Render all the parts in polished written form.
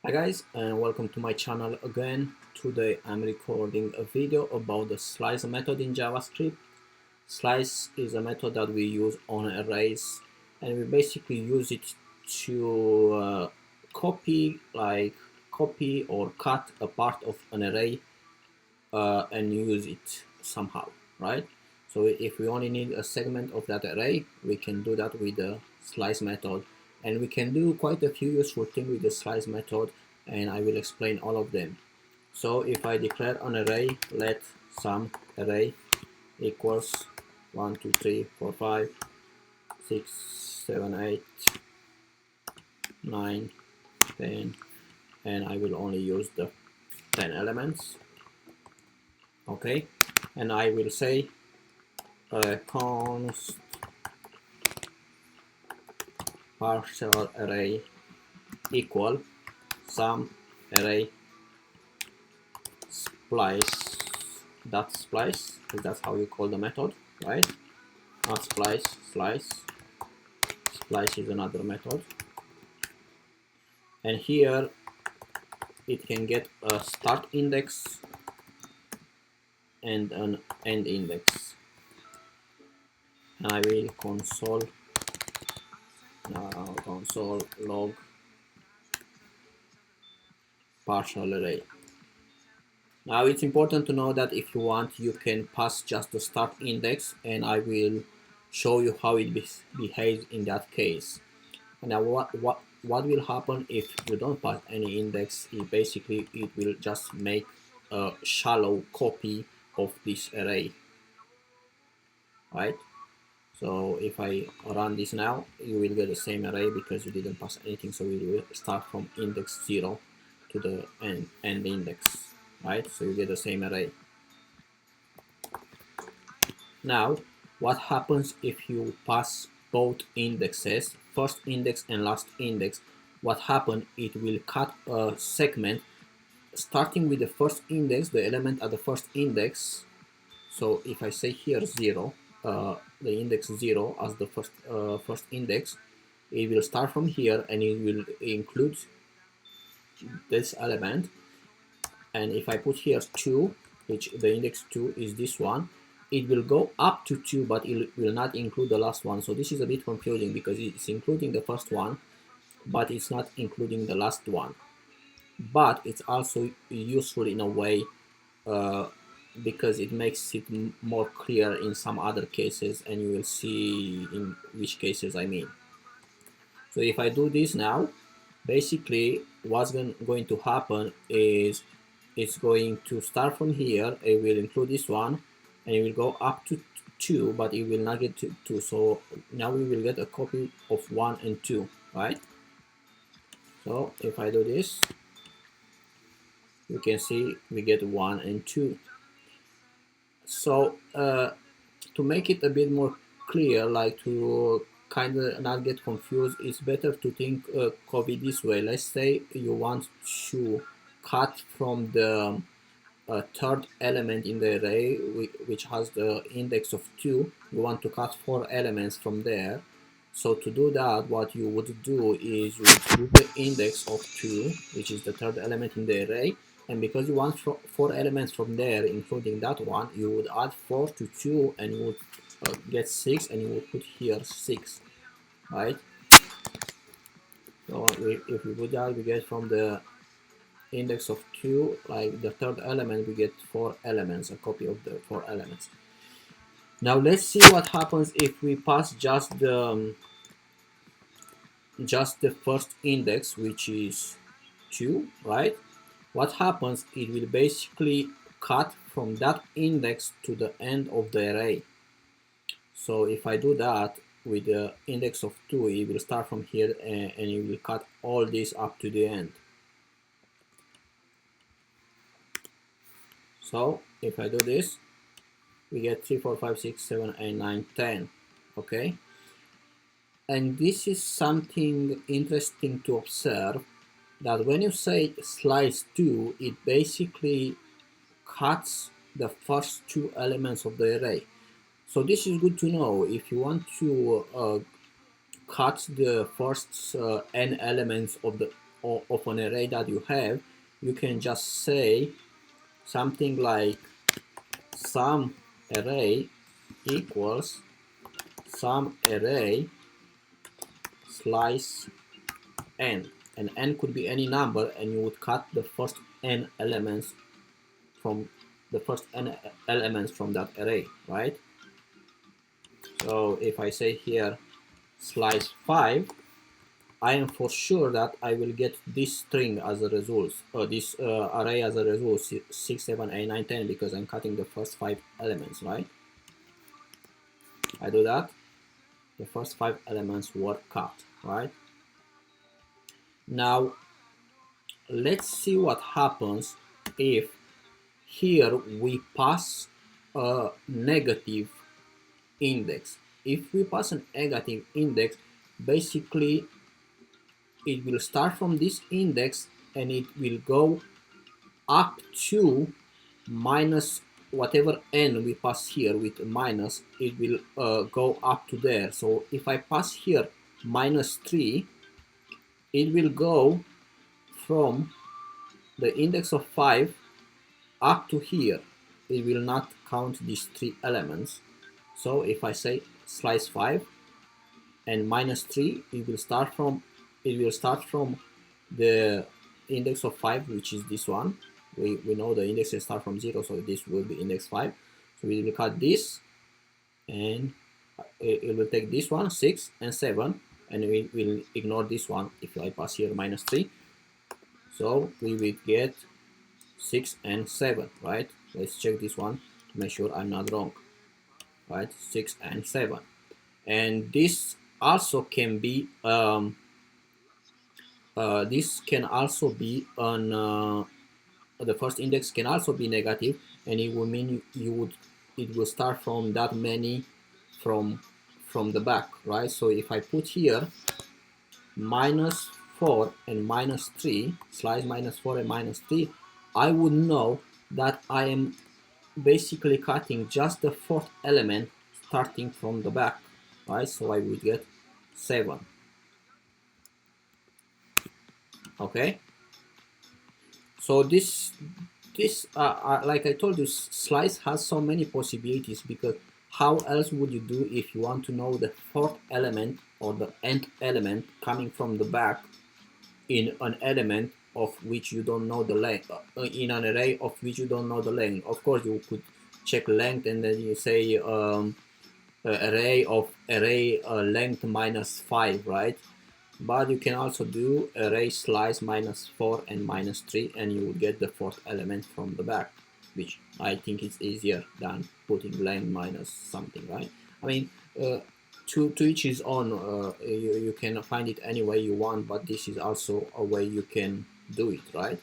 Hi guys, and welcome to my channel again. Today I'm recording a video about the slice method in JavaScript. Slice is a method that we use on arrays, and we basically use it to copy or cut a part of an array and use it somehow, right? So if we only need a segment of that array, we can do that with the slice method, and we can do quite a few useful things with the slice method, and I will explain all of them. So if I declare an array, let sum array equals 1 2 3 4 5 6 7 8 9 10, and I will only use the 10 elements. Okay, and I will say const partial array equal sum array splice dot splice, because that's how you call the method, right? Not splice, slice. Splice is another method, and here it can get a start index and an end index. And I will console log partial array. Now it's important to know that if you want, you can pass just the start index, and I will show you how it behaves in that case. And now what will happen if you don't pass any index? Basically it will just make a shallow copy of this array, right? So if I run this now, you will get the same array because you didn't pass anything. So we will start from index 0 to the end index, right? So you get the same array. Now, what happens if you pass both indexes, first index and last index? What happens? It will cut a segment starting with the first index, the element at the first index. So if I say here 0, the index 0 as the first index, it will start from here and it will include this element. And if I put here 2, which the index 2 is this one, it will go up to 2, but it will not include the last one. So this is a bit confusing because it's including the first one, but it's not including the last one. But it's also useful in a way because it makes it more clear in some other cases, and you will see in which cases I mean. So if I do this now, basically what's going to happen is it's going to start from here. It will include this one, and it will go up to 2, but it will not get to 2. So now we will get a copy of 1 and 2, right? So if I do this, you can see we get 1 and 2. So to make it a bit more clear, like to kind of not get confused, it's better to think of it this way. Let's say you want to cut from the third element in the array, which has the index of 2. You want to cut 4 elements from there. So to do that, what you would do is you would use the index of 2, which is the third element in the array, and because you want 4 elements from there, including that one, you would add 4 to 2, and you would get 6, and you would put here 6, right? So if we do that, we get from the index of 2, like the third element, we get 4 elements, a copy of the 4 elements. Now let's see what happens if we pass just the first index, which is 2, right? What happens? It will basically cut from that index to the end of the array. So if I do that with the index of 2, it will start from here and it will cut all this up to the end. So if I do this, we get 3 4 5 6 7 8 9 10. Okay, and this is something interesting to observe, that when you say slice 2, it basically cuts the first 2 elements of the array. So this is good to know. If you want to cut the first n elements of of an array that you have, you can just say something like sum array equals sum array slice n, and n could be any number, and you would cut the first n elements from that array, right? So if I say here slice 5, I am for sure that I will get this string as a result, or this array as a result, 6, 7, 8, 9, 10, because I'm cutting the first 5 elements, right? I do that, the first 5 elements were cut, right? Now, let's see what happens if here we pass a negative index. If we pass a negative index, basically it will start from this index and it will go up to minus whatever n we pass here with a minus, it will go up to there. So if I pass here minus 3, it will go from the index of 5 up to here. It will not count these 3 elements. So if I say slice 5 and minus 3, it will start from the index of 5, which is this one. We know the indexes start from 0, so this will be index 5. So we will cut this, and it will take this one, 6 and 7, and we will ignore this one if I pass here minus 3. So we will get 6 and 7, right? Let's check this one to make sure I'm not wrong, right? 6 and 7. And this also can be this can also be on the first index can also be negative, and it will mean it will start from that many from the back, right? So if I put here minus 4 and minus 3, slice minus 4 and minus 3, I would know that I am basically cutting just the 4th element starting from the back, right? So I would get 7. Okay, so this like I told you, slice has so many possibilities, because how else would you do if you want to know the 4th element or the nth element coming from the back in an element of which you don't know the length, in an array of which you don't know the length? Of course you could check length and then you say array length minus 5, right? But you can also do array slice minus 4 and minus 3, and you will get the 4th element from the back, which I think is easier than putting length minus something, right? I mean, to each his own. You can find it any way you want, but this is also a way you can do it, right?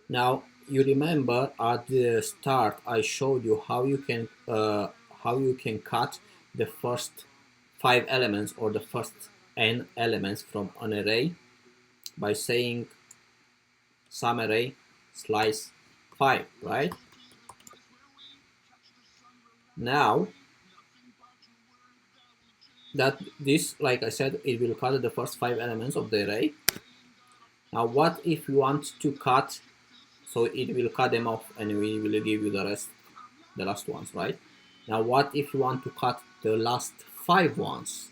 Now, you remember at the start I showed you how you can cut the first 5 elements or the first n elements from an array by saying sum array slice 5, right? Now that this, like I said, it will cut the first 5 elements of the array. Now what if you want to cut, so it will cut them off and we will give you the last ones, right? Now what if you want to cut the last 5 ones?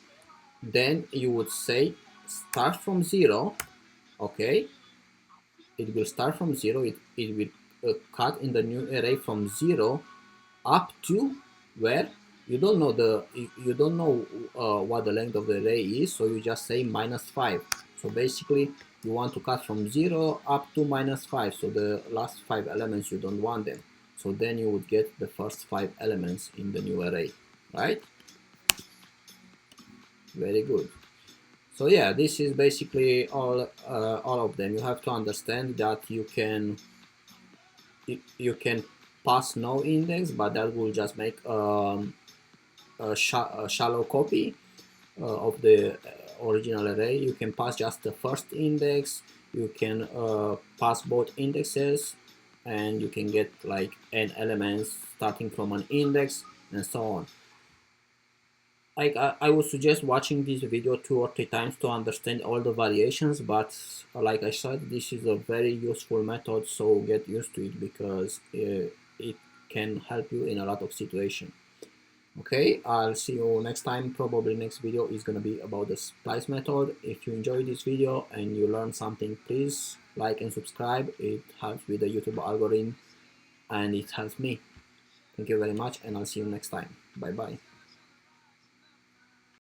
Then you would say start from 0, okay? It will start from 0, it will cut in the new array from 0 up to where you don't know what the length of the array is, so you just say minus 5. So basically you want to cut from 0 up to minus 5, so the last 5 elements you don't want them. So then you would get the first 5 elements in the new array, right? Very good. So yeah, this is basically all of them. You have to understand that you can pass no index, but that will just make a shallow copy of the original array. You can pass just the first index, you can pass both indexes, and you can get like n elements starting from an index and so on. I would suggest watching this video 2 or 3 times to understand all the variations, but like I said, this is a very useful method, so get used to it because it can help you in a lot of situations. Okay, I'll see you next time. Probably next video is gonna be about the splice method. If you enjoyed this video and you learned something, please like and subscribe. It helps with the YouTube algorithm and it helps me. Thank you very much, and I'll see you next time. Bye bye.